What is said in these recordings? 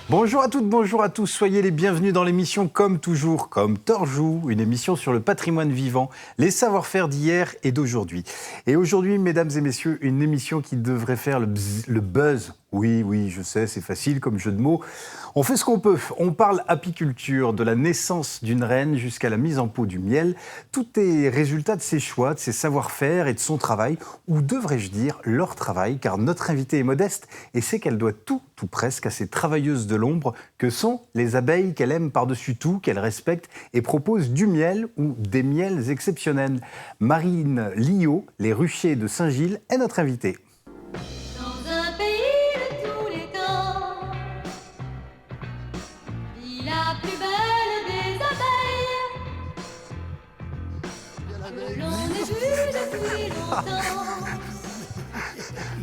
Bonjour à toutes, bonjour à tous, soyez les bienvenus dans l'émission Comme toujours, comme Torjou, une émission sur le patrimoine vivant, les savoir-faire d'hier et d'aujourd'hui. Et aujourd'hui, mesdames et messieurs, une émission qui devrait faire le buzz. Oui, je sais, c'est facile comme jeu de mots. On fait ce qu'on peut. On parle apiculture, de la naissance d'une reine jusqu'à la mise en pot du miel. Tout est résultat de ses choix, de ses savoir-faire et de son travail, ou devrais-je dire leur travail, car notre invitée est modeste et sait qu'elle doit tout presque à ces travailleuses de l'ombre que sont les abeilles qu'elle aime par-dessus tout, qu'elle respecte et propose du miel ou des miels exceptionnels. Marine Liot, les ruchers de Saint-Gilles, est notre invitée.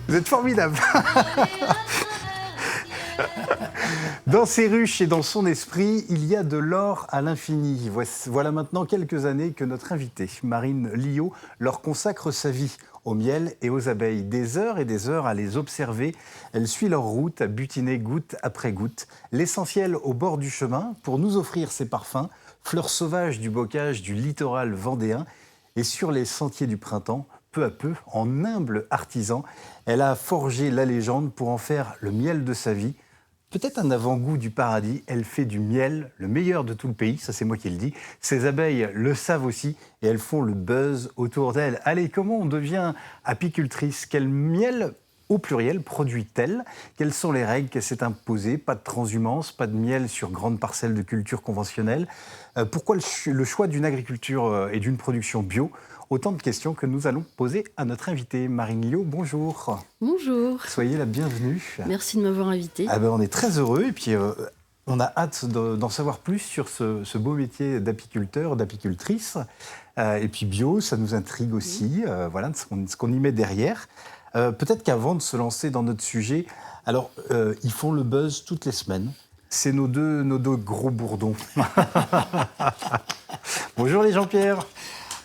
Vous êtes formidable. Dans ses ruches et dans son esprit, il y a de l'or à l'infini. Voilà maintenant quelques années que notre invitée, Marine Liot, leur consacre sa vie au miel et aux abeilles. Des heures et des heures à les observer. Elle suit leur route à butiner goutte après goutte. L'essentiel au bord du chemin pour nous offrir ses parfums, fleurs sauvages du bocage du littoral vendéen. Et sur les sentiers du printemps, peu à peu, en humble artisan, elle a forgé la légende pour en faire le miel de sa vie. Peut-être un avant-goût du paradis, elle fait du miel, le meilleur de tout le pays, ça c'est moi qui le dis. Ses abeilles le savent aussi et elles font le buzz autour d'elle. Allez, comment on devient apicultrice? Quel miel, au pluriel, produit-elle? Quelles sont les règles qu'elle s'est imposées? Pas de transhumance, pas de miel sur grandes parcelles de culture conventionnelle. Pourquoi le choix d'une agriculture et d'une production bio? Autant de questions que nous allons poser à notre invitée. Marine Liot, bonjour. Bonjour. Soyez la bienvenue. Merci de m'avoir invitée. On est très heureux et puis on a hâte d'en savoir plus sur ce beau métier d'apiculteur, d'apicultrice. Et puis bio, ça nous intrigue aussi, voilà ce qu'on y met derrière. Peut-être qu'avant de se lancer dans notre sujet, alors ils font le buzz toutes les semaines. C'est nos deux gros bourdons. Bonjour les Jean-Pierre.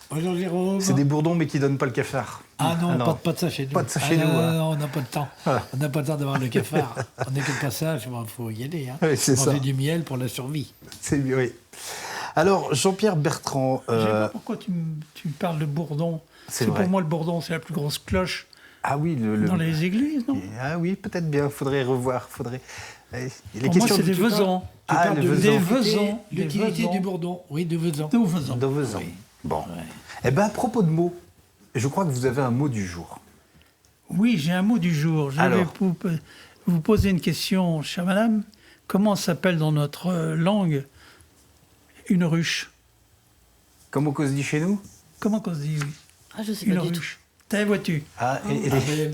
Bonjour Jérôme. C'est des bourdons mais qui ne donnent pas le cafard. Ah non, pas de ça chez nous. Pas de ça chez nous. Non, on n'a pas le temps. On n'a pas le temps d'avoir le cafard. On n'est que le passage, il faut y aller. Hein. Oui, c'est ça. Manger du miel pour la survie. C'est oui. Alors, Jean-Pierre Bertrand... Je sais pas pourquoi tu me parles de bourdon. C'est pour moi, le bourdon, c'est la plus grosse cloche dans les églises, non? Ah oui, peut-être bien. Faudrait revoir. Pour moi, c'est des vesans. Tu parles des vesans. L'utilité du bourdon. Oui, de vesans. De vesans. Oui. Bon. Ouais. Eh bien, à propos de mots, je crois que vous avez un mot du jour. Oui, j'ai un mot du jour. Je vais vous poser une question, chère madame. Comment s'appelle dans notre langue une ruche? Comment qu'on se dit chez nous? Comment qu'on se dit, oui. Ah, je sais pas du tout. T'as vois-tu?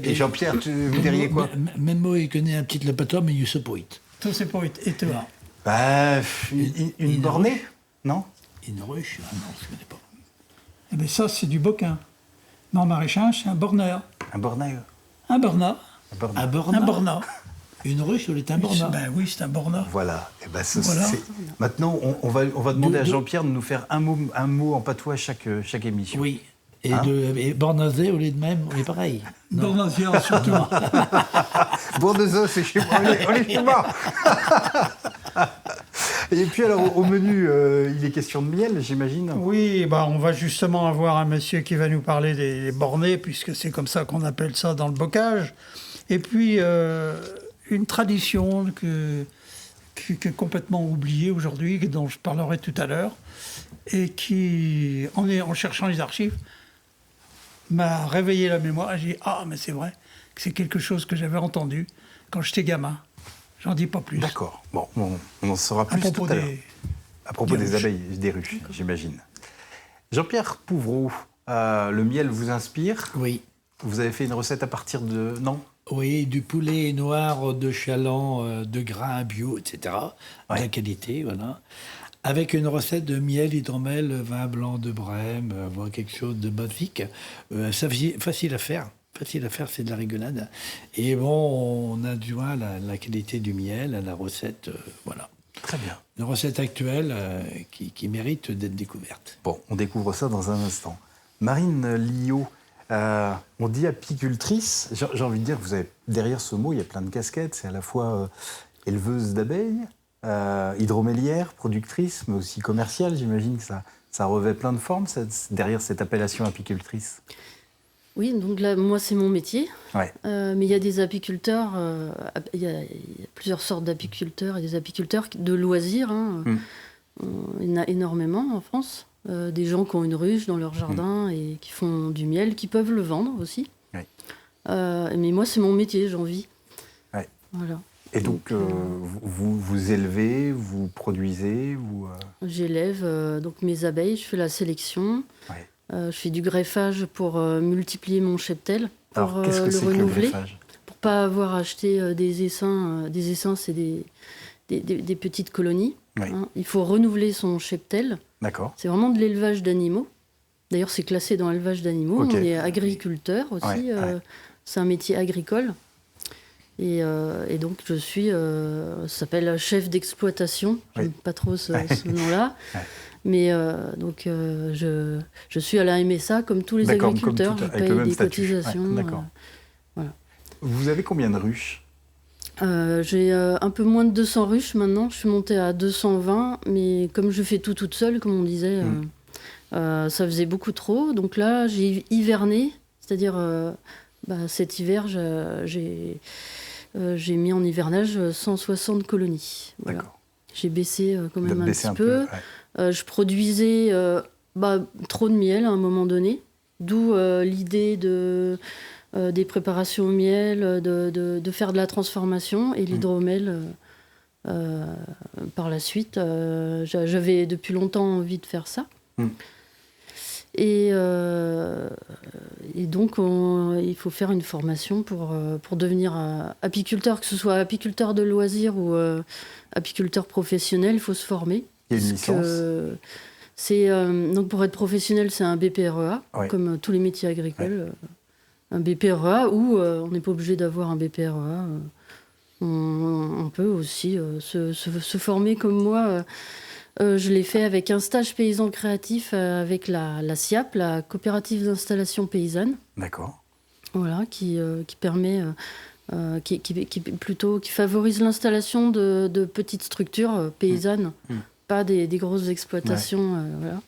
Et Jean-Pierre, vous diriez quoi? Même moi, il connaît un petit lapator, mais il se poït. Tout se poït. Et toi? Une bornée? Non? Une ruche? Ah non, je ne connais pas. Eh bien, ça, c'est du boquin. Mais en maraîchage, c'est un borneur. Un borneur? Un bornat. Un bornat. Une ruche, elle est un bornat. Ben oui, c'est un bornat. Voilà. Et voilà. Maintenant, on va demander à Jean-Pierre de nous faire un mot en patois chaque émission. Oui. Et bornazé, au lieu de même, on est pareil. Bornazé, surtout. Bornazé, c'est chez moi. On est chez moi. Et puis alors, au menu, il est question de miel, j'imagine? Oui, on va justement avoir un monsieur qui va nous parler des bornés, puisque c'est comme ça qu'on appelle ça dans le bocage. Et puis, une tradition qui est complètement oubliée aujourd'hui, dont je parlerai tout à l'heure, et qui, en cherchant les archives, m'a réveillé la mémoire. J'ai dit, mais c'est vrai, que c'est quelque chose que j'avais entendu quand j'étais gamin. J'en dis pas plus. D'accord. Bon, on en saura plus tout à l'heure. À propos des abeilles, des ruches, j'imagine. Jean-Pierre Pouvreau, le miel vous inspire? Oui. Vous avez fait une recette à partir de... Non? Oui, du poulet noir de chaland, de grains bio, etc. De la qualité, voilà. Avec une recette de miel, hydromel, vin blanc de Brême, voire quelque chose de basique. Facile à faire. C'est de la rigolade. Et bon, on a du moins la qualité du miel, la recette, voilà. Très bien. Une recette actuelle qui mérite d'être découverte. Bon, on découvre ça dans un instant. Marine Liot, on dit apicultrice. J'ai envie de dire que vous avez, derrière ce mot, il y a plein de casquettes. C'est à la fois éleveuse d'abeilles, hydromélière, productrice, mais aussi commerciale. J'imagine que ça revêt plein de formes derrière cette appellation apicultrice. Oui, donc là, moi, c'est mon métier. Ouais. Mais il y a des apiculteurs, il y a plusieurs sortes d'apiculteurs. Il y a des apiculteurs de loisirs, hein. Il y en a énormément en France. Des gens qui ont une ruche dans leur jardin et qui font du miel, qui peuvent le vendre aussi. Ouais. Mais moi, c'est mon métier, j'en vis. Ouais. Voilà. Et donc, vous élevez, vous produisez, J'élève donc mes abeilles, je fais la sélection. Ouais. Je fais du greffage pour multiplier mon cheptel, pour Alors, qu'est-ce que le c'est que le renouveler, greffage ? pour pas avoir acheté des essaims. Des essaims, c'est des petites colonies. Oui. Hein. Il faut renouveler son cheptel. D'accord. C'est vraiment de l'élevage d'animaux. D'ailleurs, c'est classé dans l'élevage d'animaux. Ok. On est agriculteur aussi. Ouais. C'est un métier agricole. Et donc, je suis, ça s'appelle chef d'exploitation. Oui. J'aime pas trop ce nom-là. Ouais. Mais donc, je suis à la MSA comme tous les D'accord, agriculteurs. comme Je avec le paye même des statut. cotisations. Ouais, d'accord. voilà. Vous avez combien de ruches ? J'ai un peu moins de 200 ruches maintenant. Je suis montée à 220. Mais comme je fais tout toute seule, comme on disait, ça faisait beaucoup trop. Donc là, j'ai hiverné. C'est-à-dire, cet hiver, j'ai mis en hivernage 160 colonies. Voilà. D'accord. J'ai baissé quand Vous avez même un baissé petit peu. ouais. Je produisais trop de miel à un moment donné, d'où l'idée des préparations au miel, de faire de la transformation et l'hydromel par la suite. J'avais depuis longtemps envie de faire ça. Et donc, il faut faire une formation pour devenir apiculteur, que ce soit apiculteur de loisirs ou apiculteur professionnel, il faut se former. Il y a une licence. Donc pour être professionnel, c'est un BPREA, Ouais. comme tous les métiers agricoles. Un BPREA, ou on n'est pas obligé d'avoir un BPREA. On peut aussi se former comme moi. Je l'ai fait avec un stage paysan créatif avec la SIAP, la coopérative d'installation paysanne. D'accord. Voilà, qui permet, qui favorise l'installation de petites structures paysannes, pas des grosses exploitations. Voilà.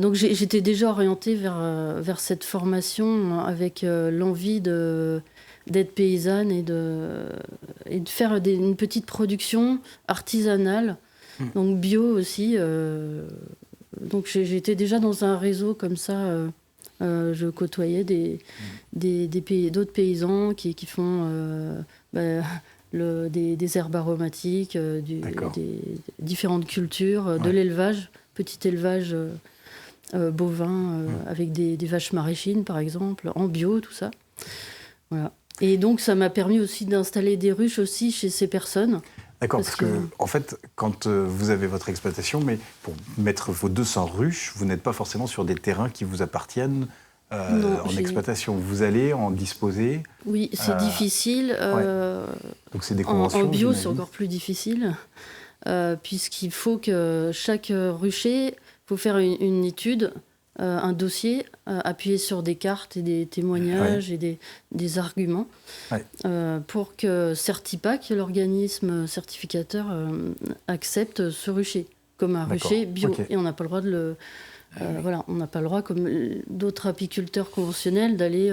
Donc j'étais déjà orientée vers cette formation avec l'envie d'être paysanne et de faire une petite production artisanale, donc bio aussi. Donc j'étais déjà dans un réseau comme ça. Je côtoyais d'autres paysans qui font des herbes aromatiques, des différentes cultures, de l'élevage, petit élevage bovin avec des vaches maraîchines par exemple, en bio, tout ça. Voilà. Et donc ça m'a permis aussi d'installer des ruches aussi chez ces personnes. D'accord, parce que en fait, quand vous avez votre exploitation, mais pour mettre vos 200 ruches, vous n'êtes pas forcément sur des terrains qui vous appartiennent en exploitation. Vous allez en disposer. Oui, c'est difficile. Donc c'est des conventions. En bio, c'est encore plus difficile, puisqu'il faut que chaque rucher, faut faire une étude, un dossier, appuyé sur des cartes et des témoignages et des arguments, pour que Certipac, l'organisme certificateur, accepte ce rucher comme un rucher bio. Okay. Et on n'a pas le droit de le... on n'a pas le droit, comme d'autres apiculteurs conventionnels, d'aller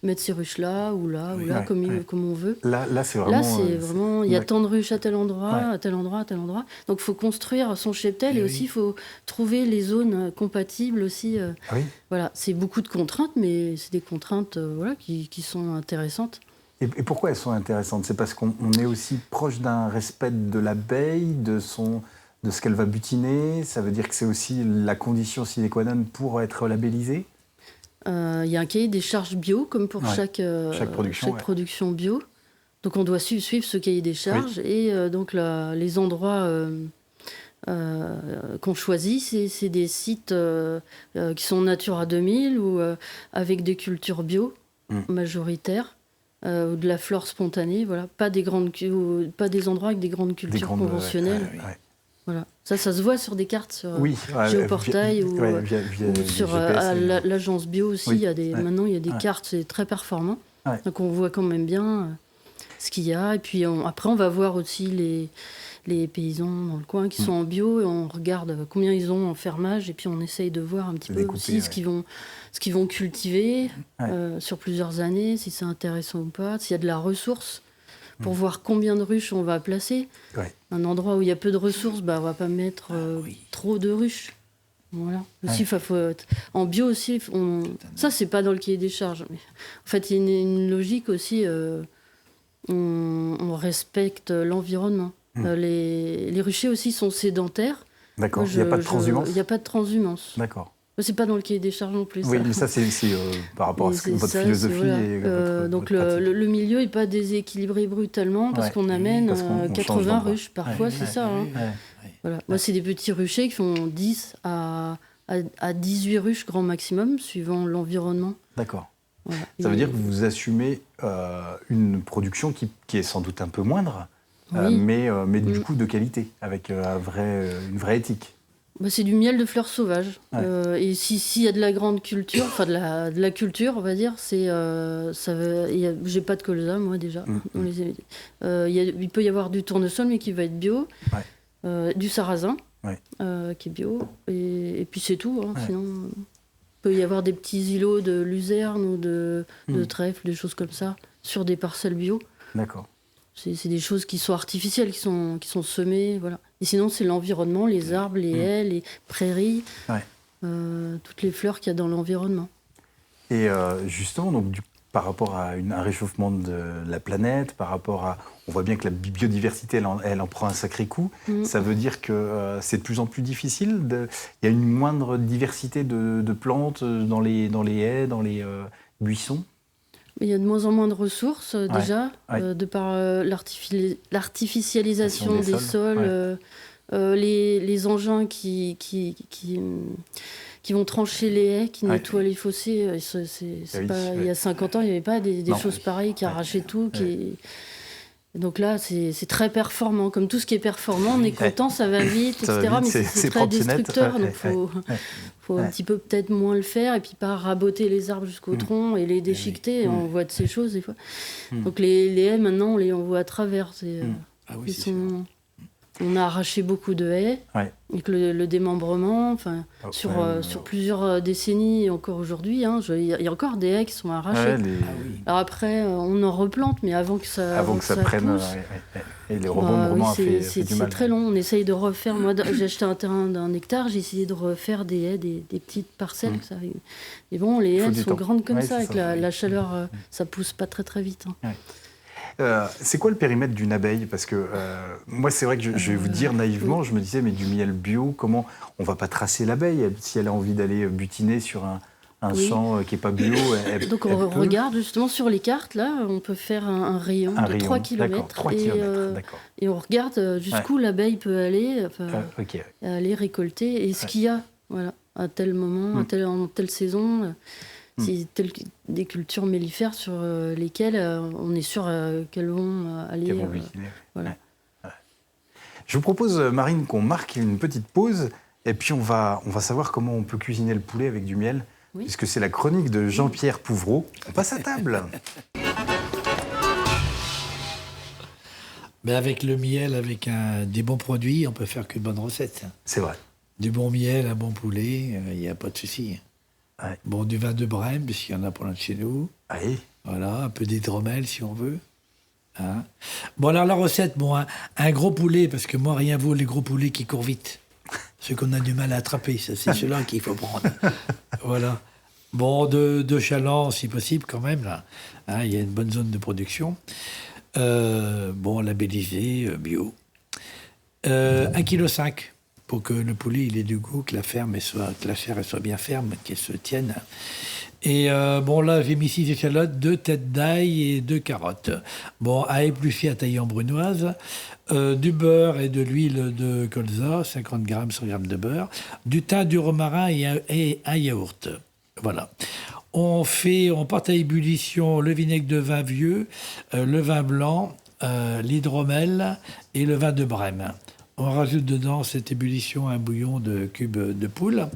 mettre ces ruches là ou là, comme on veut. Là, c'est vraiment... il y a tant de ruches à tel endroit, à tel endroit, à tel endroit. Donc, il faut construire son cheptel et aussi, il faut trouver les zones compatibles aussi. Voilà, c'est beaucoup de contraintes, mais c'est des contraintes qui sont intéressantes. Et pourquoi elles sont intéressantes ? C'est parce qu'on est aussi proche d'un respect de l'abeille, de ce qu'elle va butiner. Ça veut dire que c'est aussi la condition sine qua non pour être labellisée. Il y a un cahier des charges bio, comme pour chaque production bio. Donc on doit suivre ce cahier des charges. Et donc les endroits qu'on choisit, c'est des sites qui sont Natura 2000 ou avec des cultures bio majoritaires, ou de la flore spontanée. Voilà. Pas des endroits avec des grandes cultures conventionnelles. Voilà. Ça se voit sur des cartes sur Géoportail ou sur l'agence bio aussi. Maintenant, il y a des cartes, c'est très performant. Donc on voit quand même bien. ce qu'il y a. Et puis après, on va voir aussi les paysans dans le coin qui sont en bio et on regarde combien ils ont en fermage et puis on essaye de voir un petit peu Découper, aussi ce qu'ils vont cultiver sur plusieurs années, si c'est intéressant ou pas, s'il y a de la ressource pour voir combien de ruches on va placer. Ouais. Un endroit où il y a peu de ressources, on va pas mettre trop de ruches. Voilà. Aussi, en bio aussi, ça c'est pas dans le cahier des charges. Mais en fait, il y a une logique aussi. On respecte l'environnement. Les ruchers aussi sont sédentaires. D'accord. Il n'y a pas de transhumance. Il n'y a pas de transhumance. D'accord. C'est pas dans le cahier des charges non plus. Oui, mais ça c'est par rapport à votre philosophie. Et donc votre le milieu n'est pas déséquilibré brutalement parce qu'on amène parce qu'on 80 ruches. Parfois, c'est ça. Hein. Ouais. Voilà. Moi, c'est des petits ruchers qui font 10 à 18 ruches grand maximum, suivant l'environnement. D'accord. Voilà. Ça veut dire que vous assumez une production qui est sans doute un peu moindre, mais du coup de qualité, avec une vraie éthique. C'est du miel de fleurs sauvages. Et s'il y a de la grande culture, enfin de la culture, on va dire, j'ai pas de colza, moi déjà. Il peut y avoir du tournesol, mais qui va être bio. Du sarrasin, qui est bio. Et puis c'est tout. Hein, sinon, il peut y avoir des petits îlots de luzerne ou de trèfle, des choses comme ça, sur des parcelles bio. D'accord. C'est des choses qui sont artificielles, qui sont semées, voilà. Et sinon, c'est l'environnement, les arbres, les haies, les prairies, toutes les fleurs qu'il y a dans l'environnement. Et justement, donc, par rapport à un réchauffement de la planète, on voit bien que la biodiversité, elle en prend un sacré coup. Ça veut dire que c'est de plus en plus difficile. Il y a une moindre diversité de plantes dans les haies, dans les buissons. Il y a de moins en moins de ressources, déjà, de par l'artificialisation des sols, les engins qui vont trancher les haies, qui nettoient les fossés. Il y a 50 ans, il n'y avait pas des choses pareilles qui arrachaient tout. Donc là, c'est très performant. Comme tout ce qui est performant, on est content, ça va vite, etc. Mais c'est très destructeur, donc il faut un petit peu peut-être moins le faire et puis pas raboter les arbres jusqu'au tronc et les déchiqueter. On voit de ces choses des fois. Donc les haies, maintenant, on les voit à travers. On a arraché beaucoup de haies, avec le démembrement, sur plusieurs décennies et encore aujourd'hui. Il y a encore des haies qui sont arrachées. Alors après, on en replante, mais avant que ça prenne, pousse, et les rebondements fait du mal. C'est très long. On essaye de refaire. Moi, j'ai acheté un terrain d'1 hectare, j'ai essayé de refaire des haies, des petites parcelles. Ça. Et bon, les haies sont grandes comme ça, avec la chaleur, ça pousse pas très très vite. C'est quoi le périmètre d'une abeille? Parce que moi, c'est vrai que je vais vous dire naïvement, je me disais, mais du miel bio, comment on va pas tracer l'abeille si elle a envie d'aller butiner sur un champ qui n'est pas bio? Donc on regarde justement sur les cartes, là, on peut faire un rayon de 3 km. 3 km, et on regarde jusqu'où l'abeille peut aller, aller récolter, et ce qu'il y a, voilà, à tel moment, en telle saison. C'est des cultures mellifères sur lesquelles on est sûr qu'elles vont aller. Voilà. Je vous propose, Marine, qu'on marque une petite pause et puis on va savoir comment on peut cuisiner le poulet avec du miel, puisque c'est la chronique de Jean-Pierre Pouvreau. On passe à table. Mais avec le miel, avec des bons produits, on peut faire qu'une bonne recette. C'est vrai. Du bon miel, un bon poulet, il n'y a pas de souci. Bon, du vin de Brême, puisqu'il y en a pour l'un de chez nous. Voilà, un peu d'hydromel si on veut. Hein. Bon, alors la recette, un gros poulet, parce que moi, rien vaut les gros poulets qui courent vite. Ceux qu'on a du mal à attraper, ça, c'est ceux-là qu'il faut prendre. Voilà. Bon, de chaland, si possible, quand même, là. Hein, il y a une bonne zone de production. Labellisé, bio. 1,5 kg. Pour que le poulet il ait du goût, que la chair elle soit bien ferme, qu'elle se tienne. Et là, j'ai mis 6 échalotes, 2 têtes d'ail et 2 carottes. Bon, à éplucher, à tailler en brunoise. Du beurre et de l'huile de colza, 50 grammes, 100 grammes de beurre. Du thym, du romarin et un yaourt. Voilà. On porte à ébullition le vinaigre de vin vieux, le vin blanc, l'hydromel et le vin de Brême. On rajoute dedans cette ébullition un bouillon de cubes de poule.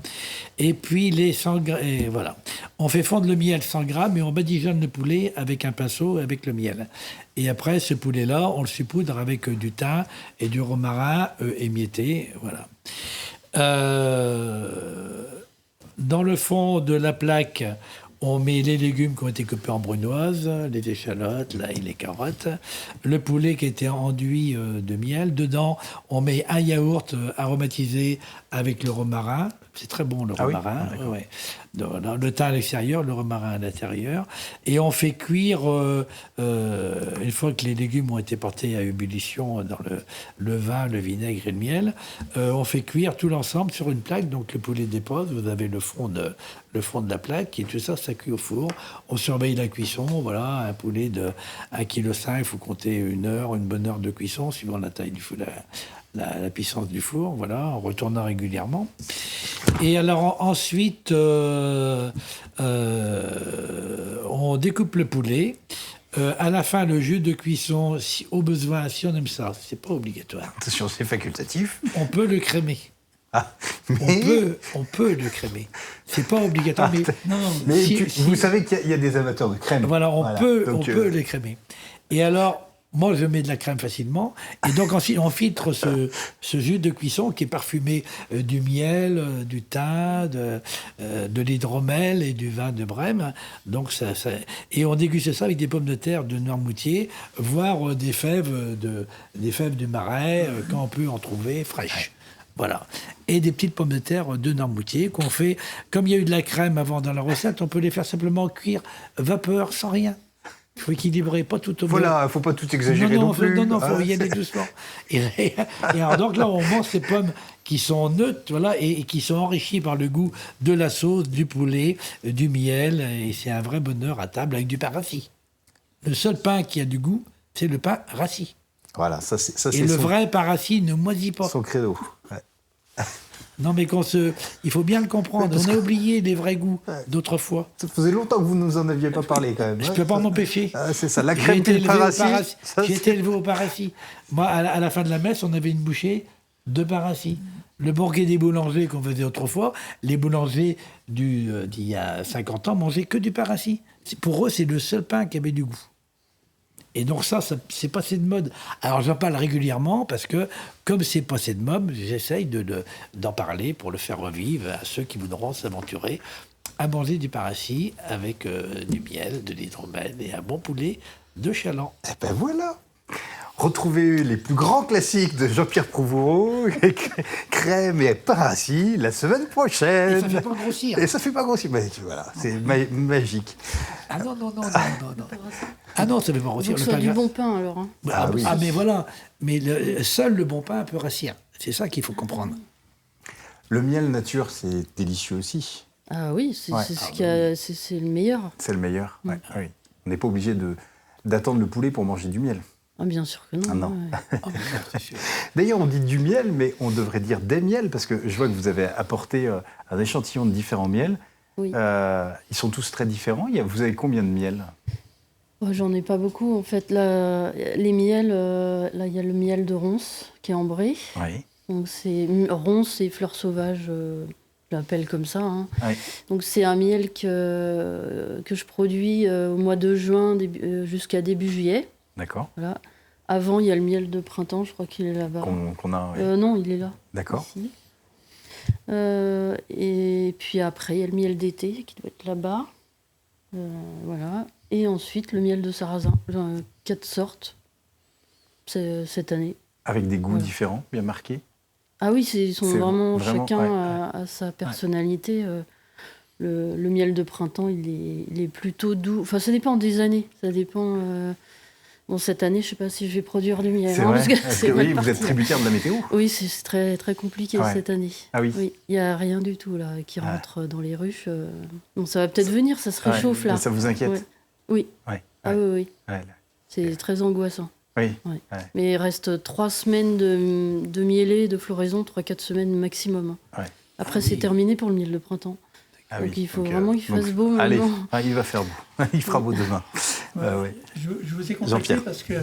Et puis les 100 grammes, et voilà. On fait fondre le miel 100 grammes et on badigeonne le poulet avec un pinceau avec le miel. Et après, ce poulet-là, on le saupoudre avec du thym et du romarin émietté. Voilà. Dans le fond de la plaque, on met les légumes qui ont été coupés en brunoise, les échalotes, l'ail, les carottes, le poulet qui a été enduit de miel. Dedans, on met un yaourt aromatisé avec le romarin. C'est très bon, le romarin. Oui. Ouais. Le thym à l'extérieur, le romarin à l'intérieur. Et on fait cuire, une fois que les légumes ont été portés à ébullition dans le vin, le vinaigre et le miel, on fait cuire tout l'ensemble sur une plaque. Donc le poulet dépose, vous avez le fond de la plaque, et tout ça, ça cuit au four. On surveille la cuisson. Voilà, un poulet de 1,5 kg, il faut compter une bonne heure de cuisson, suivant la taille du four, la puissance du four, voilà, en retournant régulièrement. Et alors ensuite, on découpe le poulet. À la fin, le jus de cuisson, si, au besoin, si on aime ça, c'est pas obligatoire. Attention, c'est facultatif. On peut le crémer. Ah, mais... On peut le crémer. C'est pas obligatoire, mais non. Mais vous savez qu'il y a des amateurs de crème. Voilà, on peut les crémer. Et alors, moi, je mets de la crème facilement. Et donc, ensuite, on filtre ce jus de cuisson qui est parfumé du miel, du thym, de l'hydromel et du vin de Brême. Donc, et on déguste ça avec des pommes de terre de Noirmoutier, voire des fèves du Marais, quand on peut en trouver fraîches. Voilà. Et des petites pommes de terre de Noirmoutier qu'on fait, comme il y a eu de la crème avant dans la recette, on peut les faire simplement cuire vapeur sans rien. Il faut équilibrer, pas tout au beurre. Voilà, il ne faut pas tout exagérer non plus. Non, il faut y aller doucement. Et alors, donc là, on mange ces pommes qui sont neutres, voilà, et qui sont enrichies par le goût de la sauce, du poulet, du miel, et c'est un vrai bonheur à table avec du pain rassis. Le seul pain qui a du goût, c'est le pain rassis. Voilà, ça c'est et le vrai pain rassis ne moisit pas. Son credo. Ouais. Non, mais il faut bien le comprendre. On a oublié les vrais goûts d'autrefois. Ça faisait longtemps que vous ne nous en aviez pas parlé, quand même. Je ne peux pas m'empêcher. Ah, c'est ça, la crème et le pain rassis. J'ai été élevé au pain rassis. Moi, à la fin de la messe, on avait une bouchée de pain rassis. Le banquet des boulangers qu'on faisait autrefois, les boulangers d'il y a 50 ans mangeaient que du pain rassis. Pour eux, c'est le seul pain qui avait du goût. Et donc ça c'est passé de mode. Alors j'en parle régulièrement parce que, comme c'est passé de mode, j'essaye d'en parler pour le faire revivre à ceux qui voudront s'aventurer à manger du pain rassis avec du miel, de l'hydromel et un bon poulet de chaland. Eh ben voilà. Retrouvez les plus grands classiques de Jean-Pierre Prouvost, crème et pain rassis, la semaine prochaine. Et ça ne fait pas grossir. Et ça ne fait pas grossir. Mais voilà, c'est magique. Ah non. Ah non, ça ne fait pas grossir. Donc, c'est du bon pain, alors. Hein. Oui. Ah, mais voilà. Mais seul le bon pain peut rassir. C'est ça qu'il faut comprendre. Le miel nature, c'est délicieux aussi. Ah oui, c'est le meilleur. C'est le meilleur, oui. On n'est pas obligé d'attendre le poulet pour manger du miel. Ah, bien sûr que non. Ah non. C'est sûr. D'ailleurs, on dit du miel, mais on devrait dire des miels, parce que je vois que vous avez apporté un échantillon de différents miels. Oui. Ils sont tous très différents. Vous avez combien de miels ? J'en ai pas beaucoup. En fait, là, les miels, là, il y a le miel de ronce qui est ambré. Oui. Donc, c'est ronce et fleurs sauvages, je l'appelle comme ça. Hein. Oui. Donc, c'est un miel que je produis au mois de juin jusqu'à début juillet. D'accord. Voilà. Avant, il y a le miel de printemps, je crois qu'il est là-bas. Qu'on a, oui. Non, il est là. D'accord. Ici. Et puis après, il y a le miel d'été qui doit être là-bas. Voilà. Et ensuite, le miel de sarrasin. 4 sortes cette année. Avec des goûts différents, bien marqués. Ah oui, ils sont vraiment chacun ouais. à sa personnalité. Le miel de printemps, il est plutôt doux. Enfin, ça dépend des années. Ça dépend... Bon, cette année, je ne sais pas si je vais produire du miel. C'est vrai. Parce que Oui, vous êtes tributaire de la météo. Oui, c'est très, très compliqué cette année. Ah oui. Il n'y a rien du tout là qui rentre dans les ruches. Bon, ça va peut-être venir, ça se réchauffe là. Ça vous inquiète ? Ouais. Oui. Ouais. Ah oui. Ouais. C'est très angoissant. Oui. Ouais. Ouais. Mais il reste 3 semaines de mielée, de floraison, 3-4 semaines maximum. Ouais. Après, c'est terminé pour le miel de printemps. Donc il faut vraiment qu'il fasse beau maintenant. Allez, il va faire beau. Il fera beau demain. Je vous ai contacté parce que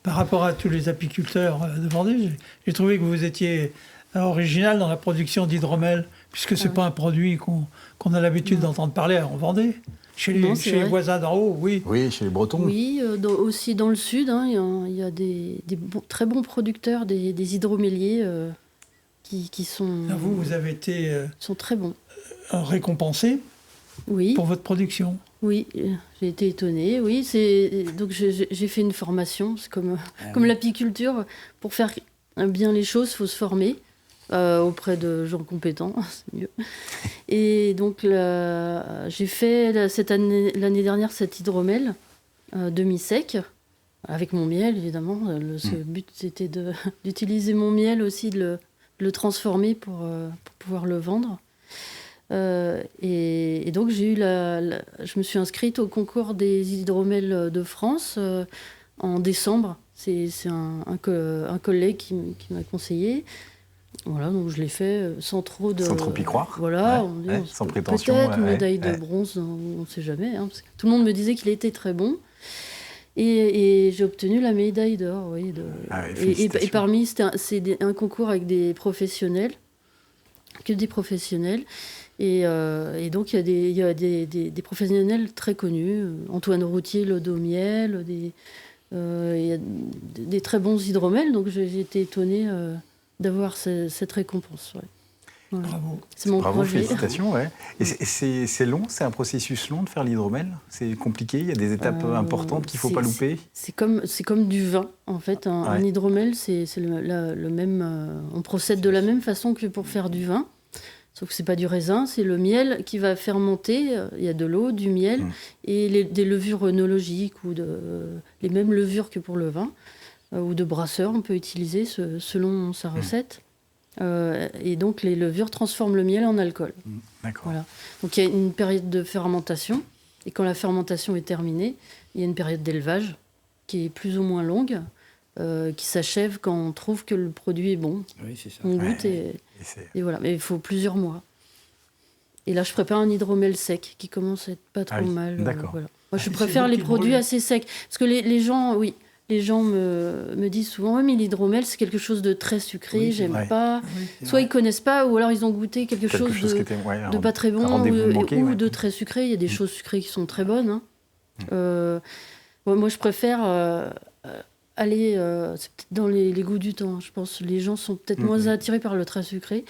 par rapport à tous les apiculteurs de Vendée, j'ai trouvé que vous étiez original dans la production d'hydromel, puisque ce n'est pas un produit qu'on a l'habitude d'entendre parler en Vendée. Chez les voisins d'en haut, oui. Oui, chez les Bretons. Oui, aussi dans le sud, hein, il y a des très bons producteurs, des hydroméliers qui sont... Vous avez été sont très bons. Récompensé pour votre production. Oui, j'ai été étonnée. Oui, donc j'ai fait une formation. C'est comme l'apiculture. Pour faire bien les choses, il faut se former auprès de gens compétents, c'est mieux. Et donc j'ai fait l'année dernière cet hydromel demi-sec, avec mon miel évidemment. Le but c'était d'utiliser mon miel aussi, de le transformer pour pouvoir le vendre. Et donc je me suis inscrite au concours des hydromels de France en décembre. C'est un collègue qui m'a conseillé. Voilà, donc je l'ai fait sans trop y croire. Voilà, sans prétention. Peut-être une médaille de bronze, on ne sait jamais. Hein, parce que tout le monde me disait qu'il était très bon. Et j'ai obtenu la médaille d'or, oui. Et parmi, c'est un concours avec des professionnels, que des professionnels. Et donc, il y a des professionnels très connus. Antoine Routier, Lodomiel, il y a des très bons hydromels. Donc, j'ai été étonnée d'avoir cette récompense. Ouais. Voilà. Bravo. C'est mon projet. Félicitations. Ouais. Et c'est long, c'est un processus long de faire l'hydromel. C'est compliqué, il y a des étapes importantes qu'il ne faut pas louper. C'est comme du vin, en fait. Un hydromel, c'est le même... on procède de la même façon que pour faire du vin. Sauf que ce n'est pas du raisin, c'est le miel qui va fermenter. Il y a de l'eau, du miel et des levures œnologiques ou les mêmes levures que pour le vin ou de brasseur, on peut utiliser selon sa recette. Et donc les levures transforment le miel en alcool. D'accord. Voilà. Donc il y a une période de fermentation et quand la fermentation est terminée, il y a une période d'élevage qui est plus ou moins longue, qui s'achève quand on trouve que le produit est bon. Oui, c'est ça. On goûte et voilà. Mais il faut plusieurs mois. Et là, je prépare un hydromel sec qui commence à être pas trop mal. D'accord. Voilà. Moi, je préfère les produits assez secs. Parce que les gens me disent souvent « Oui, mais l'hydromel, c'est quelque chose de très sucré, j'aime pas. » Soit ils connaissent pas, ou alors ils ont goûté quelque chose de pas très bon, ou de très sucré. Il y a des choses sucrées qui sont très bonnes. Hein. Moi, je préfère aller... c'est peut-être dans les goûts du temps, je pense. Les gens sont peut-être moins attirés par le très sucré.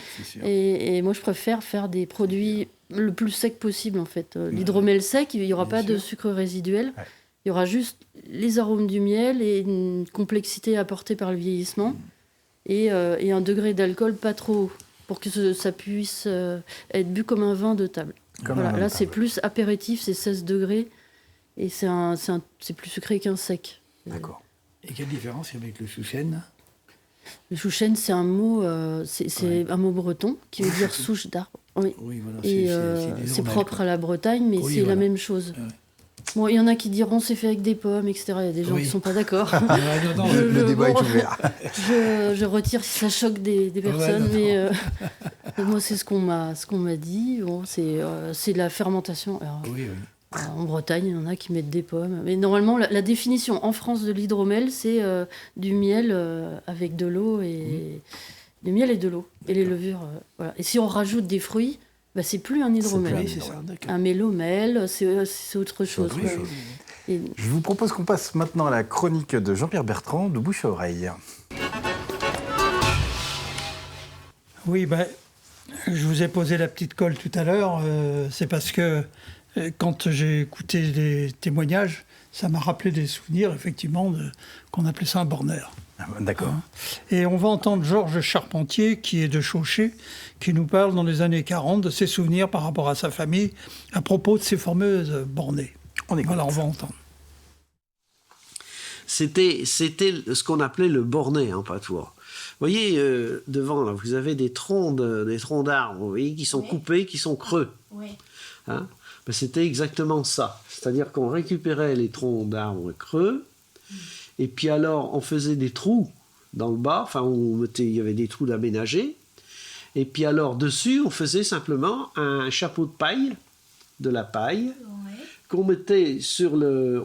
Et moi, je préfère faire des produits le plus sec possible, en fait. L'hydromel sec, il n'y aura pas de sucre résiduel. Il y aura juste les arômes du miel et une complexité apportée par le vieillissement et un degré d'alcool pas trop haut pour que ça puisse être bu comme un vin de table. Là, c'est plus apéritif, c'est 16 degrés et c'est plus sucré qu'un sec. D'accord. Et quelle différence avec le chouchen ? Le chouchen, c'est un mot, un mot breton qui veut dire souche d'arbre. Oui. Voilà, et c'est propre à la Bretagne, mais c'est la même chose. Bon, il y en a qui diront c'est fait avec des pommes, etc. Il y a des gens qui ne sont pas d'accord. Le débat est ouvert. Je retire si ça choque des personnes, mais moi, c'est ce qu'on m'a dit. Bon, c'est la fermentation. Alors, en Bretagne, il y en a qui mettent des pommes. Mais normalement, la définition en France de l'hydromel, c'est du miel avec de l'eau et du miel et de l'eau. Et les levures. Voilà. Et si on rajoute des fruits, c'est plus un hydromel. Un mélomel, c'est autre chose. Je vous propose qu'on passe maintenant à la chronique de Jean-Pierre Bertrand de Bouche à Oreille. Oui, je vous ai posé la petite colle tout à l'heure. C'est parce que quand j'ai écouté les témoignages, ça m'a rappelé des souvenirs, effectivement, qu'on appelait ça un borneur. D'accord. Et on va entendre Georges Charpentier, qui est de Chauchet, qui nous parle dans les années 40 de ses souvenirs par rapport à sa famille, à propos de ces fameuses bornées. Voilà, on va entendre. C'était ce qu'on appelait le borné en patois. Vous voyez, devant, là, vous avez des troncs d'arbres, vous voyez, qui sont coupés, qui sont creux. Oui. Hein? C'était exactement ça. C'est-à-dire qu'on récupérait les troncs d'arbres creux, et puis alors on faisait des trous dans le bas, il y avait des trous d'aménagés, et puis alors dessus on faisait simplement un chapeau de paille, de la paille, qu'on mettait sur le...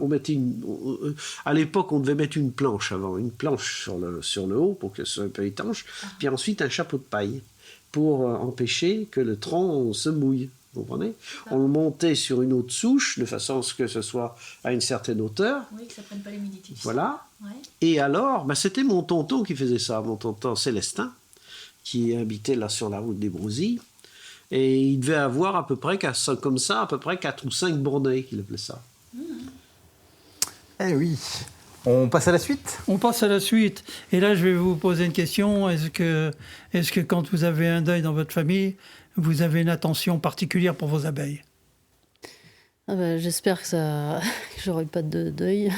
à l'époque, on devait mettre une planche avant, une planche sur le haut pour que ce soit un peu étanche, puis ensuite un chapeau de paille pour empêcher que le tronc se mouille. Vous comprenez ? On le montait sur une autre souche, de façon à ce que ce soit à une certaine hauteur. Oui, que ça ne prenne pas l'humidité. Voilà. Ouais. Et alors, c'était mon tonton qui faisait ça, mon tonton Célestin, qui habitait là sur la route des Brousilles. Et il devait avoir à peu près, comme ça, à peu près 4 ou 5 bournets, qu'il appelait ça. Eh oui. On passe à la suite ? On passe à la suite. Et là, je vais vous poser une question. Est-ce que quand vous avez un deuil dans votre famille, vous avez une attention particulière pour vos abeilles ? J'espère que j'aurai pas de deuil.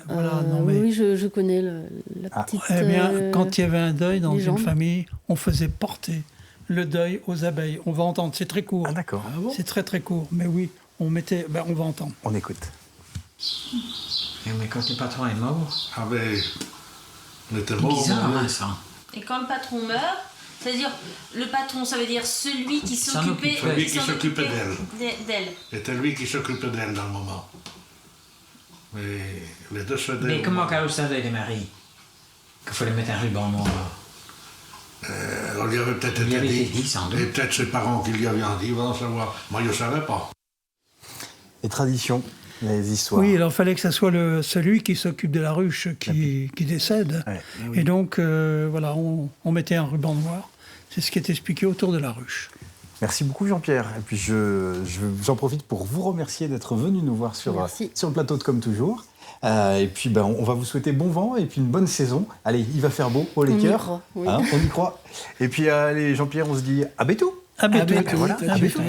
Voilà, non, mais... Oui, je connais la petite. Eh bien, quand il y avait un deuil dans légende. une famille, on faisait porter le deuil aux abeilles. On va entendre, c'est très court. Ah d'accord. C'est très très court. Mais oui, on va entendre. On écoute. Mais quand le patron est mort, Ah ben, on était c'est mort. bizarre, hein, ça. Et quand le patron meurt, c'est-à-dire le patron, ça veut dire celui qui S'en s'occupait occupe, Celui qui s'occupait d'elle. C'était lui qui s'occupait d'elle dans le moment. Mais les deux se Mais comment Carlos savait, les maris, qu'il fallait mettre un ruban noir? On lui avait peut-être Il lui été avait dit. été dit, sans doute. Et peut-être ses parents qui lui avaient dit, va en savoir. Moi, je ne savais pas. Les traditions, les histoires. Oui, alors il fallait que ce soit celui qui s'occupe de la ruche qui décède. Ouais. Et donc, voilà, on mettait un ruban noir. C'est ce qui est expliqué autour de la ruche. Merci beaucoup Jean-Pierre. Et puis j'en profite pour vous remercier d'être venu nous voir sur le plateau de Comme Toujours. Et puis on va vous souhaiter bon vent et puis une bonne saison. Allez, il va faire beau au les cœurs. croit, oui. On y croit. Et puis allez Jean-Pierre, on se dit à bientôt. À bientôt. Voilà. À bientôt.